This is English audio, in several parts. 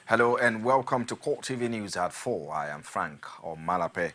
Hello and welcome to CoreTV News at 4. I am Frank Omalape.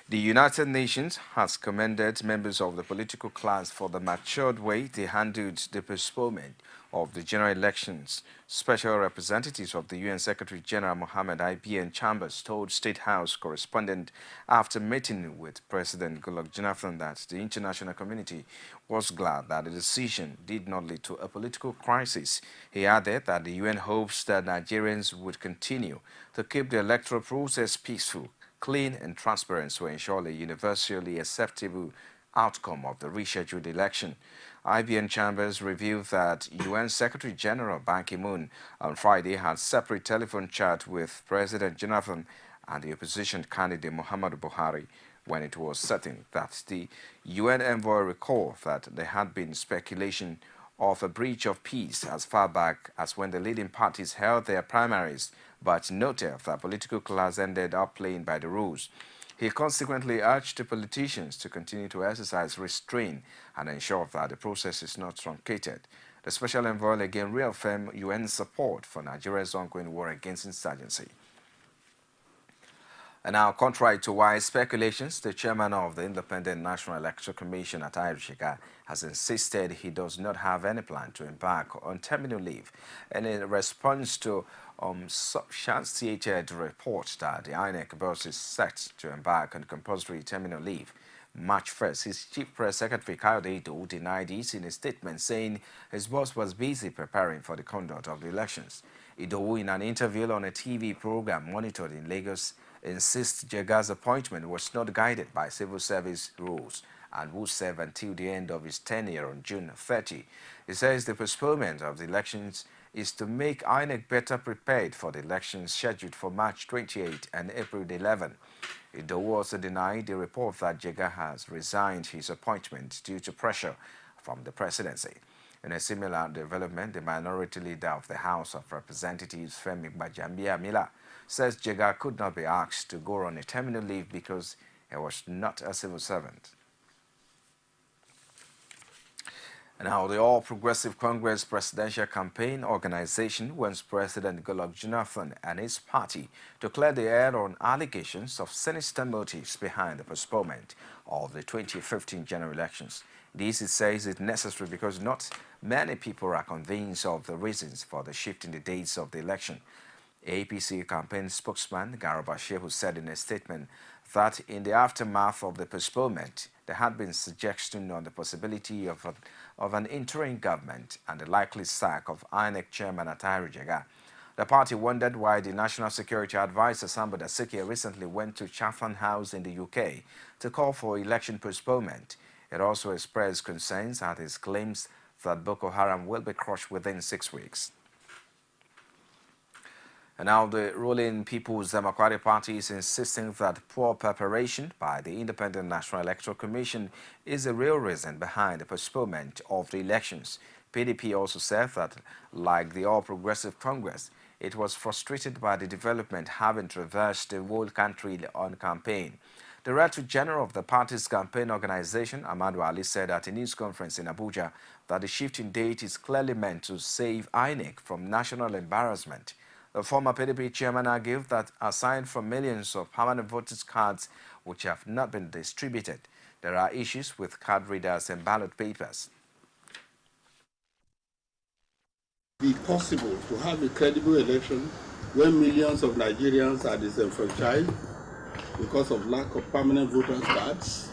The United Nations has commended members of the political class for the matured way they handled the postponement of the general elections. Special representatives of the UN Secretary General Mohammed IBN Chambers told State House correspondent after meeting with President Goodluck Jonathan that the international community was glad that the decision did not lead to a political crisis. He added that the UN hopes that Nigerians would continue to keep the electoral process peaceful, clean and transparent to ensure a universally acceptable outcome of the rescheduled election. IBN Chambers revealed that UN Secretary General Ban Ki-moon on Friday had separate telephone chat with President Jonathan and the opposition candidate Muhammadu Buhari when it was certain that the UN envoy recalled that there had been speculation of a breach of peace as far back as when the leading parties held their primaries, but noted that political class ended up playing by the rules. He consequently urged the politicians to continue to exercise restraint and ensure that the process is not truncated. The special envoy again reaffirmed UN support for Nigeria's ongoing war against insurgency. And now, contrary to wide speculations, the chairman of the Independent National Electoral Commission at Jega has insisted he does not have any plan to embark on terminal leave. And in response to substantiated reports that the INEC boss is set to embark on compulsory terminal leave, March 1st, his chief press secretary Kayode Idowu denied this in a statement, saying his boss was busy preparing for the conduct of the elections. Idowu, in an interview on a TV program monitored in Lagos, insists Jega's appointment was not guided by civil service rules and will serve until the end of his tenure on June 30. He says the postponement of the elections is to make INEC better prepared for the elections scheduled for March 28 and April 11. Idowu also denied the report that Jega has resigned his appointment due to pressure from the presidency. In a similar development, the minority leader of the House of Representatives, Femi Gbajambiamila, says Jega could not be asked to go on a terminal leave because he was not a civil servant. And now the All Progressive Congress Presidential Campaign Organization wants President Goodluck Jonathan and his party to clear the air on allegations of sinister motives behind the postponement of the 2015 general elections. This, it says, is necessary because not many people are convinced of the reasons for the shift in the dates of the election. APC campaign spokesman Garba Shehu said in a statement that in the aftermath of the postponement, there had been suggestion on the possibility of an interim government and the likely sack of INEC chairman Atairu Jega. The party wondered why the National Security Advisor Sambo Dasuki recently went to Chatham House in the UK to call for election postponement. It also expressed concerns at his claims that Boko Haram will be crushed within 6 weeks. And now the ruling People's Democratic Party is insisting that poor preparation by the Independent National Electoral Commission is the real reason behind the postponement of the elections. PDP also said that, like the All Progressive Congress, it was frustrated by the development having traversed the whole country on campaign. The Director General of the party's campaign organization, Amadou Ali, said at a news conference in Abuja that the shift in date is clearly meant to save INEC from national embarrassment. The former PDP chairman argued that aside from millions of permanent voters' cards which have not been distributed, there are issues with card readers and ballot papers. Be possible to have a credible election when millions of Nigerians are disenfranchised because of lack of permanent voters' cards?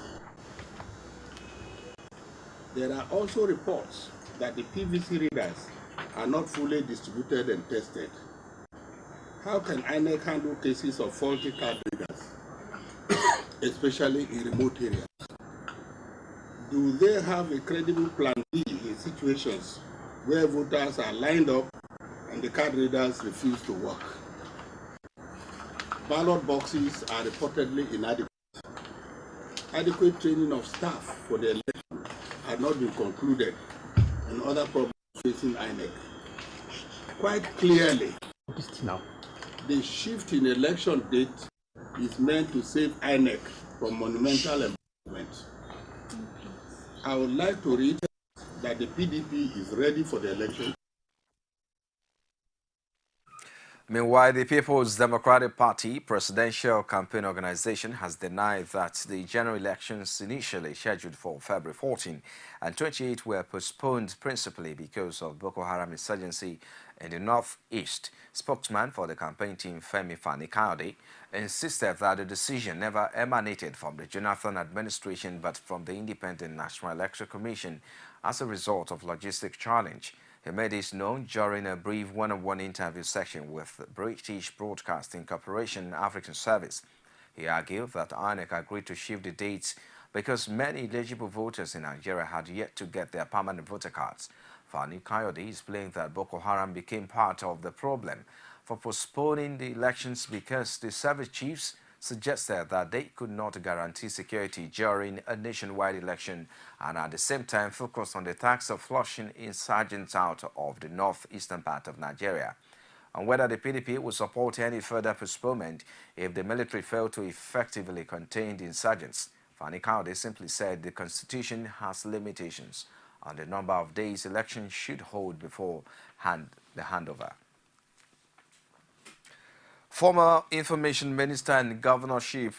There are also reports that the PVC readers are not fully distributed and tested. How can INEC handle cases of faulty card readers, especially in remote areas? Do they have a credible plan B in situations where voters are lined up and the card readers refuse to work? Ballot boxes are reportedly inadequate. Adequate training of staff for the election had not been concluded, and other problems facing INEC. Quite clearly, the shift in election date is meant to save INEC from monumental embarrassment. I would like to reiterate that the PDP is ready for the election. Meanwhile, the People's Democratic Party Presidential Campaign Organization has denied that the general elections initially scheduled for February 14 and 28 were postponed principally because of Boko Haram insurgency in the northeast. Spokesman for the campaign team, Femi Fani-Kayode, insisted that the decision never emanated from the Jonathan administration but from the Independent National Electoral Commission as a result of logistic challenge. He made this known during a brief one-on-one interview session with British Broadcasting Corporation African Service. He argued that INEC agreed to shift the dates because many eligible voters in Nigeria had yet to get their permanent voter cards. Fani Kayode explained that Boko Haram became part of the problem for postponing the elections because the service chiefs suggested that they could not guarantee security during a nationwide election and at the same time focus on the task of flushing insurgents out of the northeastern part of Nigeria. And whether the PDP will support any further postponement if the military failed to effectively contain the insurgents. Fani Kayode simply said the constitution has limitations on the number of days elections should hold before the handover. Former Information Minister and Governorship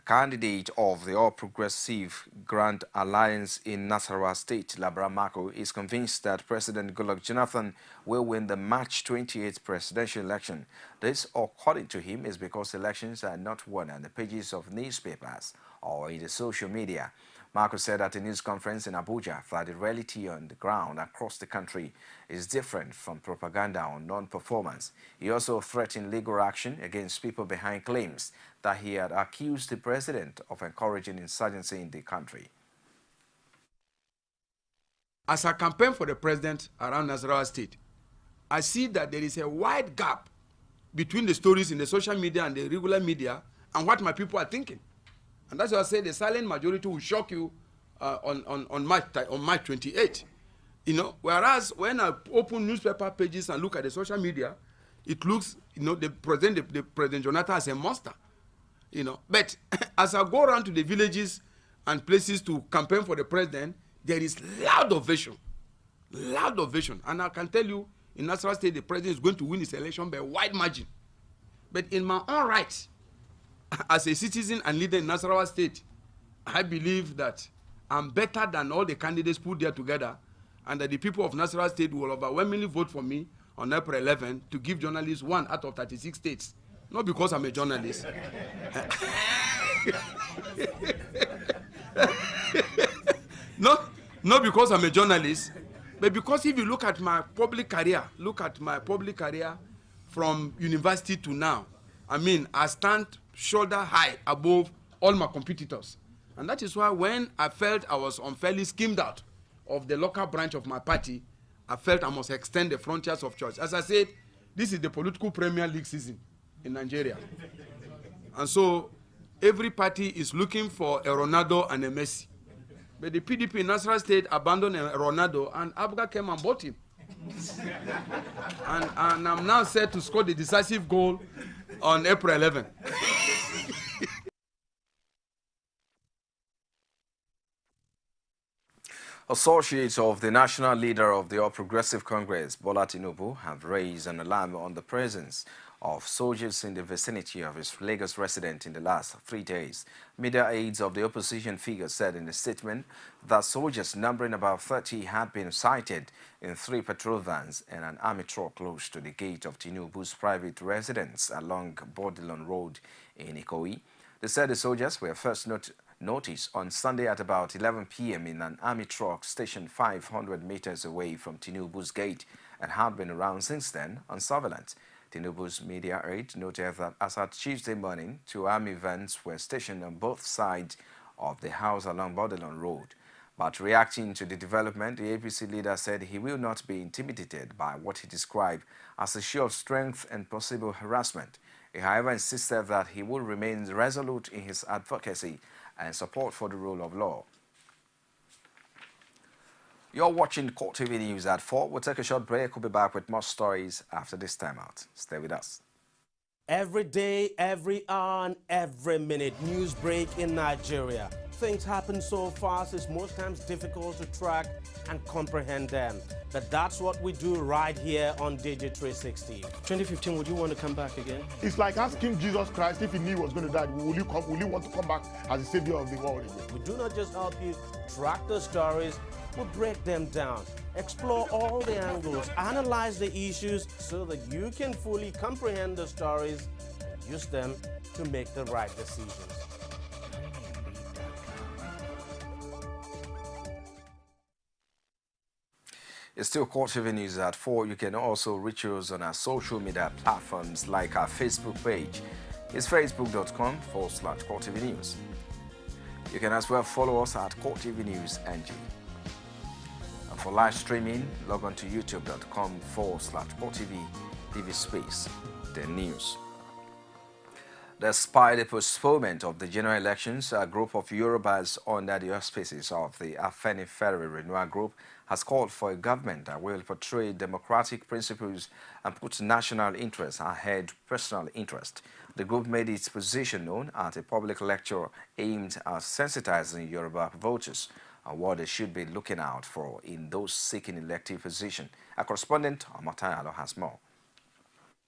candidate of the All Progressive Grand Alliance in Nasarawa State, Labra Mako, is convinced that President Goodluck Jonathan will win the March 28th presidential election. This, according to him, is because elections are not won on the pages of newspapers or in the social media. Marco said at a news conference in Abuja that the reality on the ground across the country is different from propaganda on non-performance. He also threatened legal action against people behind claims that he had accused the president of encouraging insurgency in the country. As I campaign for the president around Nasarawa State, I see that there is a wide gap between the stories in the social media and the regular media and what my people are thinking. And that's why I say the silent majority will shock you on March 28. You know, whereas when I open newspaper pages and look at the social media, it looks, you know, the President Jonathan as a monster. You know, but as I go around to the villages and places to campaign for the president, there is loud ovation, and I can tell you, in Nasarawa State, the president is going to win this election by a wide margin. But in my own right, as a citizen and leader in Nasarawa State, I believe that I'm better than all the candidates put there together, and that the people of Nasarawa State will overwhelmingly vote for me on April 11 to give journalists 1 out of 36 states. Not because I'm a journalist. Not because I'm a journalist, but because if you look at my public career, from university to now, I mean, I stand shoulder high above all my competitors. And that is why when I felt I was unfairly skimmed out of the local branch of my party, I felt I must extend the frontiers of choice. As I said, this is the political Premier League season in Nigeria. And so every party is looking for a Ronaldo and a Messi. But the PDP in Nasarawa State abandoned a Ronaldo, and Abga came and bought him. and I'm now set to score the decisive goal on April 11. Associates of the national leader of the All Progressive Congress, Bola Tinubu, have raised an alarm on the presence of soldiers in the vicinity of his Lagos residence in the last 3 days. Media aides of the opposition figure said in a statement that soldiers numbering about 30 had been sighted in 3 patrol vans and an army truck close to the gate of Tinubu's private residence along Bodilon Road in Ikoyi. They said the soldiers were first noticed on Sunday at about 11 p.m. in an army truck stationed 500 meters away from Tinubu's gate and had been around since then on surveillance. Tinubu's media aide noted that as at Tuesday morning, 2 army vans were stationed on both sides of the house along Bodilon Road. But reacting to the development, the APC leader said he will not be intimidated by what he described as a show of strength and possible harassment. He, however, insisted that he will remain resolute in his advocacy and support for the rule of law. You're watching CoreTV News at 4. We'll take a short break. We'll be back with more stories after this time out. Stay with us. Every day, every hour, and every minute, news break in Nigeria. Things happen so fast, it's most times difficult to track and comprehend them. But that's what we do right here on Digit 360. 2015, would you want to come back again? It's like asking Jesus Christ if he knew he was going to die, will you want to come back as the savior of the world again? We do not just help you track the stories, we break them down, explore all the angles, analyze the issues so that you can fully comprehend the stories and use them to make the right decisions. It's still CoreTV News at 4. You can also reach us on our social media platforms like our Facebook page. It's facebook.com/CoreTV News. You can as well follow us at CoreTV News NG. And for live streaming, log on to youtube.com/CoreTV TV space, the news. Despite the postponement of the general elections, a group of Yorubas under the auspices of the Afenifere Renewal Group has called for a government that will portray democratic principles and put national interest ahead personal interest. The group made its position known at a public lecture aimed at sensitizing Yoruba voters on what they should be looking out for in those seeking elective position. Our correspondent, Amatayalo, has more.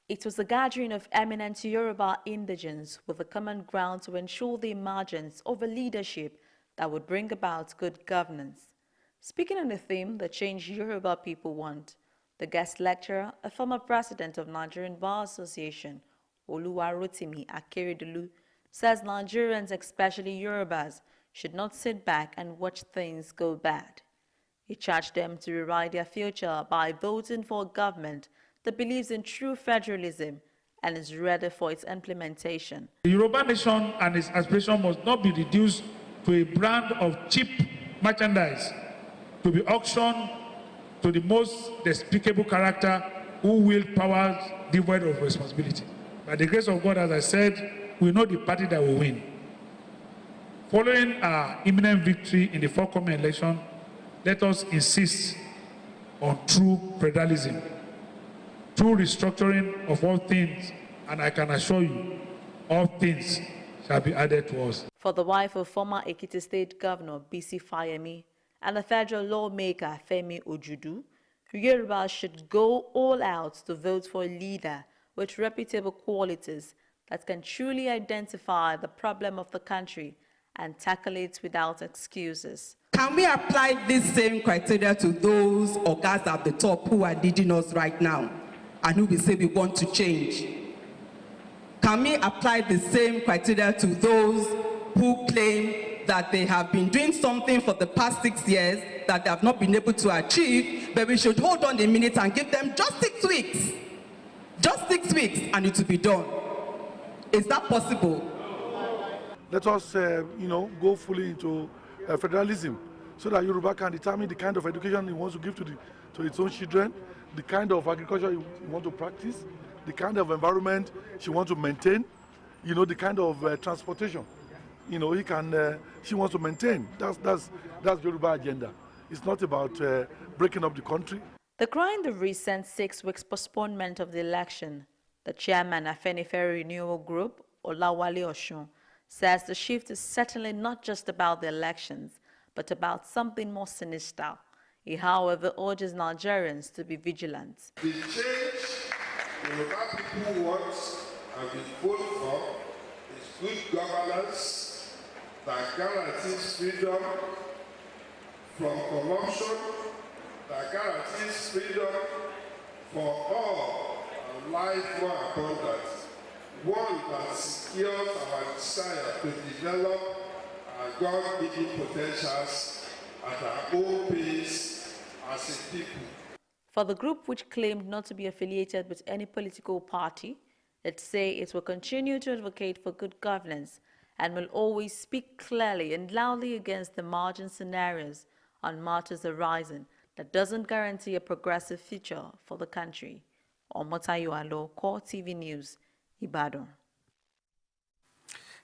It was a gathering of eminent Yoruba indigents with a common ground to ensure the emergence of a leadership that would bring about good governance. Speaking on the theme, the change Yoruba people want, the guest lecturer, a former president of Nigerian Bar Association, Oluwarotimi Akeredolu, says Nigerians, especially Yorubas, should not sit back and watch things go bad. He charged them to rewrite their future by voting for a government that believes in true federalism and is ready for its implementation. The Yoruba nation and its aspiration must not be reduced to a brand of cheap merchandise to be auctioned to the most despicable character who wield powers devoid of responsibility. By the grace of God, as I said, we know the party that will win. Following our imminent victory in the forthcoming election, let us insist on true federalism, true restructuring of all things, and I can assure you, all things shall be added to us. For the wife of former Ekiti State Governor Bisi Fayemi and the federal lawmaker Femi Ojudu, Yoruba should go all out to vote for a leader with reputable qualities that can truly identify the problem of the country and tackle it without excuses. Can we apply this same criteria to those orgas at the top who are leading us right now and who we say we want to change? Can we apply the same criteria to those who claim that they have been doing something for the past 6 years that they have not been able to achieve, but we should hold on a minute and give them just 6 weeks? Just 6 weeks and it will be done. Is that possible? Let us, go fully into federalism so that Yoruba can determine the kind of education he wants to give to its own children, the kind of agriculture he wants to practice, the kind of environment she wants to maintain, the kind of transportation, she wants to maintain. That's Yoruba agenda. It's not about breaking up the country. Decrying the recent 6 weeks postponement of the election, the chairman of Afenifere Renewal Group, Olawale Oshun, says the shift is certainly not just about the elections, but about something more sinister. He, however, urges Nigerians to be vigilant. The change Yoruba people want and will vote for is good governance that guarantees freedom from corruption, that guarantees freedom for all and life more abundant. One that secures our desire to develop our God-given potentials at our own pace as a people. For the group, which claimed not to be affiliated with any political party, it say it will continue to advocate for good governance and will always speak clearly and loudly against the margin scenarios on matters arising that doesn't guarantee a progressive future for the country. Omotayo Alo, CoreTV News, Ibadan.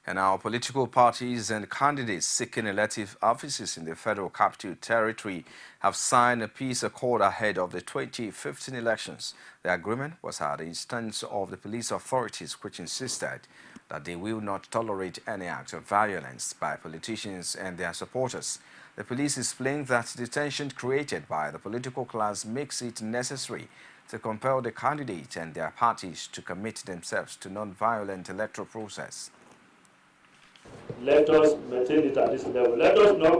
And our political parties and candidates seeking elective offices in the Federal Capital Territory have signed a peace accord ahead of the 2015 elections. The agreement was at the instance of the police authorities, which insisted that they will not tolerate any act of violence by politicians and their supporters. The police explained that the tension created by the political class makes it necessary to compel the candidate and their parties to commit themselves to non-violent electoral process. Let us maintain it at this level. Let us not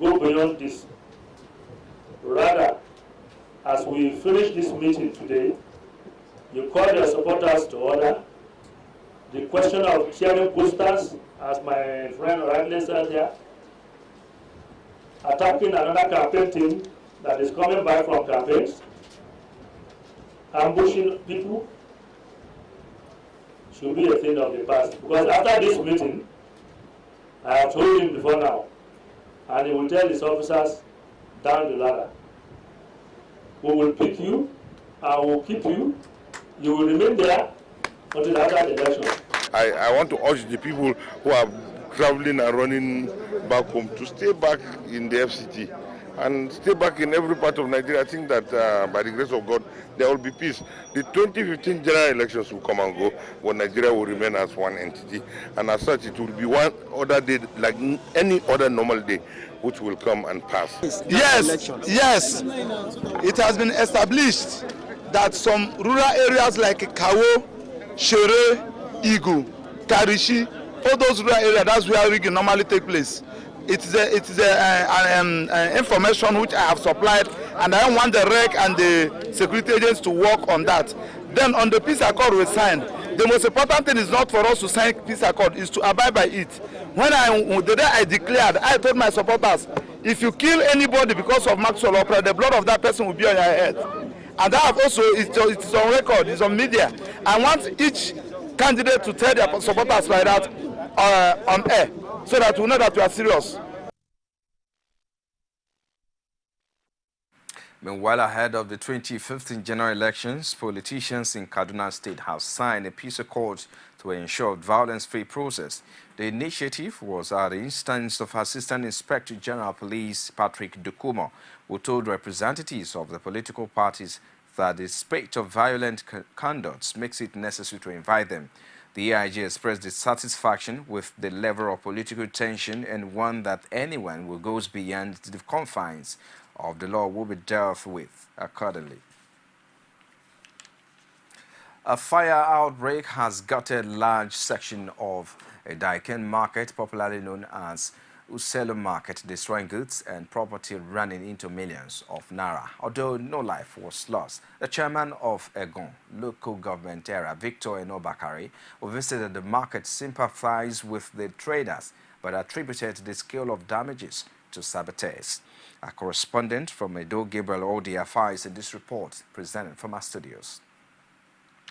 go beyond this. Rather, as we finish this meeting today, you call your supporters to order. The question of tearing posters, as my friend rightly said here, attacking another campaign team that is coming back from campaigns, ambushing people, should be a thing of the past. Because after this meeting, I have told him before now, and he will tell his officers down the ladder, we will pick you, I will keep you, you will remain there until after the election. I want to urge the people who are traveling and running back home to stay back in the FCT and stay back in every part of Nigeria. I think that by the grace of God, there will be peace. The 2015 general elections will come and go, but Nigeria will remain as one entity. And as such, it will be one other day, like any other normal day, which will come and pass. Yes, it has been established that some rural areas like Kawo, Shere, Igu, Karishi, all those rural areas, that's where rigging normally take place. It is information which I have supplied, and I want the REC and the security agents to work on that. Then on the peace accord we signed, the most important thing is not for us to sign peace accord, is to abide by it. The day I declared, I told my supporters, if you kill anybody because of Maxwell Opera, the blood of that person will be on your head. And that also it's on record, it's on media. I want each candidate to tell their supporters like that on air, so that we know that we are serious. Meanwhile, ahead of the 2015 general elections, politicians in Kaduna State have signed a peace accord to ensure violence-free process. The initiative was at the instance of Assistant Inspector General Police Patrick Dukumo, who told representatives of the political parties that the spate of violent conduct makes it necessary to invite them. The AIG expressed dissatisfaction with the level of political tension and warned that anyone who goes beyond the confines of the law will be dealt with accordingly. A fire outbreak has gutted a large section of a Daiken market, popularly known as Uselo Market, destroying goods and property running into millions of naira. Although no life was lost, the chairman of Egon local government area, Victor Enobakari, who visited the market, sympathized with the traders but attributed the scale of damages to saboteurs. A correspondent from Edo, Gabriel Odiafa, is in this report presented from our studios.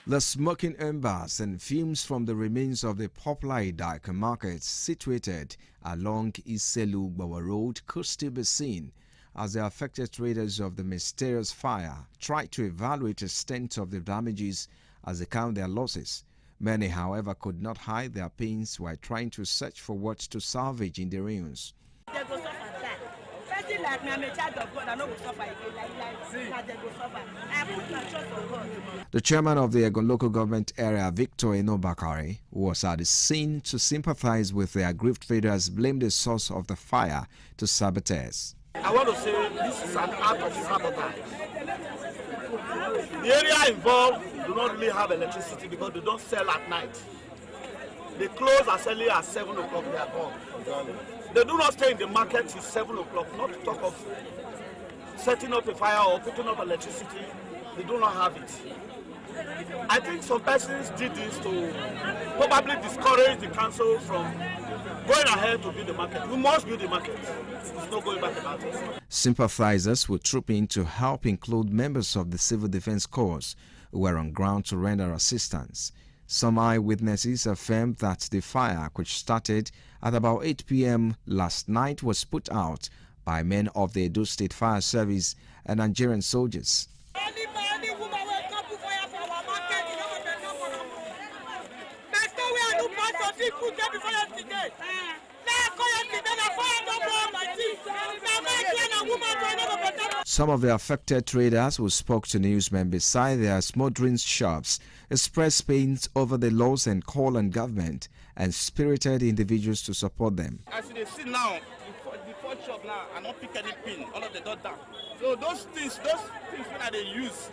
The smoking embers and fumes from the remains of the popular Idaka market situated along Iselu Gbawa Road could still be seen as the affected traders of the mysterious fire tried to evaluate the extent of the damages as they count their losses. Many, however, could not hide their pains while trying to search for what to salvage in the ruins. The chairman of the Egon local government area, Victor Enobakari, who was at the scene to sympathize with the aggrieved traders, blamed the source of the fire to saboteurs. I want to say this is an act of sabotage. The area involved do not really have electricity because they don't sell at night. They close as early as 7 o'clock, they are gone. They do not stay in the market till 7 o'clock, not to talk of setting up a fire or putting up electricity. They do not have it. I think some persons did this to probably discourage the council from going ahead to build the market. We must build the market. There's no going back about it. Sympathizers will troop in to help include members of the Civil Defense Corps who were on ground to render assistance. Some eyewitnesses affirmed that the fire, which started at about 8 p.m. last night, was put out by men of the Edo State Fire Service and Nigerian soldiers. Some of the affected traders who spoke to newsmen beside their smoldering shops expressed pains over the laws and call on government and spirited individuals to support them. As you see now, the four shop now, I don't pick any pin, all of the dot down. So those things when they use,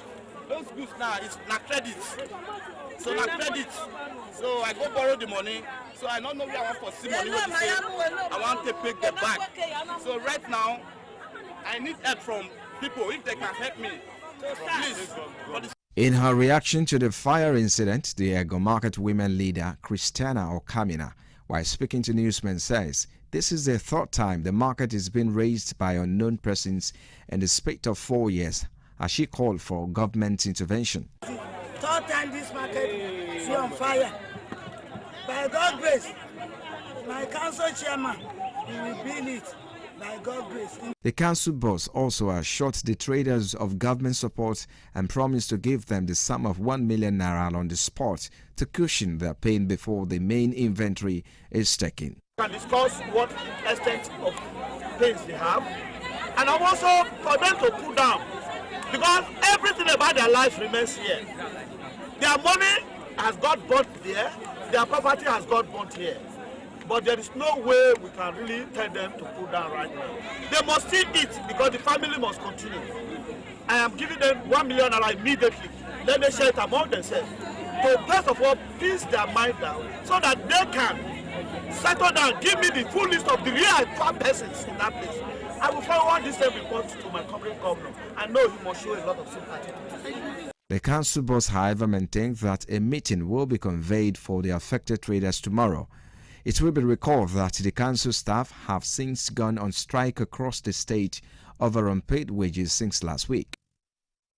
those goods now is not credit. So not credit. So I go borrow the money. So I don't know where I want for see money. What to say. I want to pick the back. So right now, I need help from people if they can help me. So please. In her reaction to the fire incident, the Ego Market women leader, Christiana Okamina, while speaking to newsmen, says this is the third time the market is being raised by unknown persons in the space of 4 years, as she called for government intervention. Third time this market is on fire. By God's grace, my council chairman, he will build it. By God's grace. The council boss also assured the traders of government support and promised to give them the sum of 1 million naira on the spot to cushion their pain before the main inventory is taken. We can discuss what extent of pains they have, and also for them to cool down, because everything about their life remains here. Their money has got burnt there, their property has got burnt here. But there is no way we can really tell them to cool down right now. They must still eat because the family must continue. I am giving them 1 million naira immediately. Let them share it among themselves. So first of all, peace their mind down so that they can settle down. Give me the full list of the real persons in that place. I will forward this report to my corporate governor. I know he must show a lot of sympathy. The council boss, however, maintained that a meeting will be convened for the affected traders tomorrow. It will be recalled that the council staff have since gone on strike across the state over unpaid wages since last week.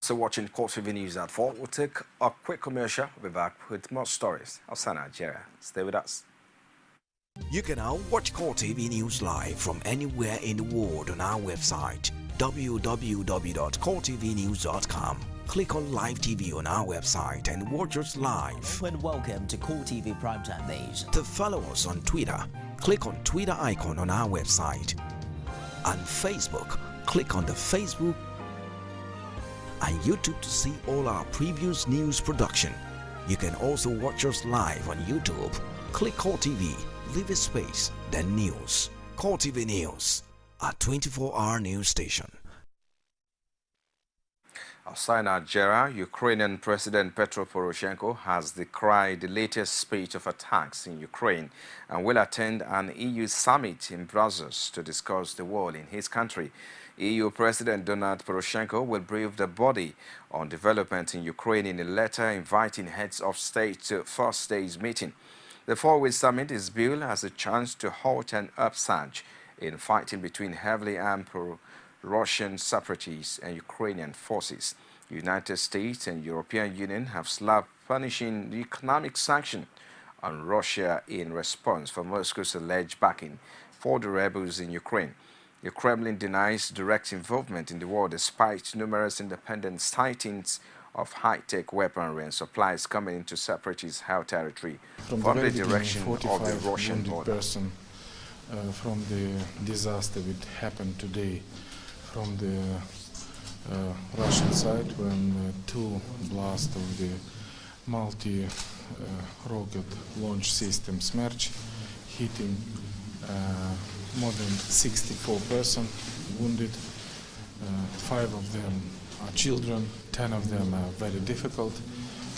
So watching CoreTV News at 4, we'll take a quick commercial. We'll be back with more stories outside Nigeria. Stay with us. You can now watch CoreTV News live from anywhere in the world on our website www.coretvnews.com. Click on Live TV on our website and watch us live. And welcome to CoreTV Primetime News. To follow us on Twitter, click on Twitter icon on our website. On Facebook, click on the Facebook and YouTube to see all our previous news production. You can also watch us live on YouTube. Click CoreTV, leave a space, then News. CoreTV News, a 24-hour news station. Outside Nigeria, Ukrainian President Petro Poroshenko has decried the latest spate of attacks in Ukraine and will attend an EU summit in Brussels to discuss the war in his country. EU President Donald Poroshenko will brief the body on development in Ukraine in a letter inviting heads of state to first day's meeting. The four-way summit is billed as a chance to halt an upsurge in fighting between heavily armed Russian separatists and Ukrainian forces. The United States and European Union have slapped punishing the economic sanction on Russia in response for Moscow's alleged backing for the rebels in Ukraine. The Kremlin denies direct involvement in the war despite numerous independent sightings of high-tech weaponry and supplies coming into separatist held territory from the direction of the Russian border. From the disaster that happened today from the Russian side when two blasts of the multi-rocket launch system Smerch hitting more than 64 persons wounded. 5 of them are children, 10 of them are very difficult,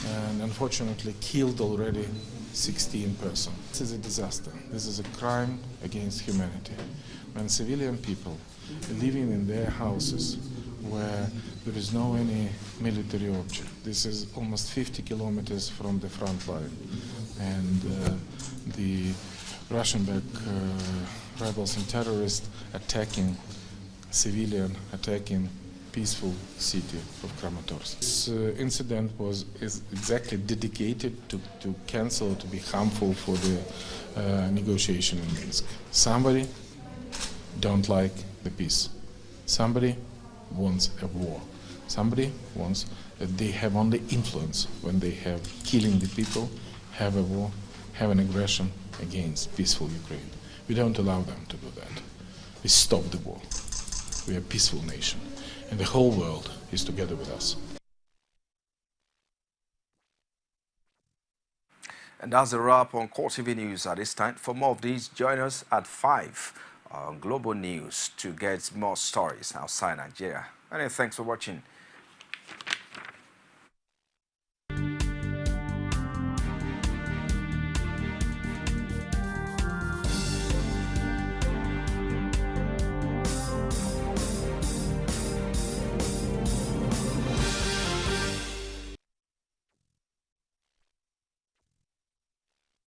and unfortunately killed already 16 persons. This is a disaster. This is a crime against humanity. When civilian people living in their houses where there is no any military object. This is almost 50 kilometers from the front line. And the Russian-backed rebels and terrorists attacking civilian, attacking peaceful city of Kramatorsk. This incident is exactly dedicated to cancel, to be harmful for the negotiation in Minsk. Somebody don't like the peace. Somebody wants a war. Somebody wants that they have only influence when they have killing the people, have a war, have an aggression against peaceful Ukraine. We don't allow them to do that. We stop the war. We are a peaceful nation, and the whole world is together with us. And that's a wrap on CoreTV News at this time. For more of these, join us at 5 on Global News to get more stories outside Nigeria. And thanks for watching.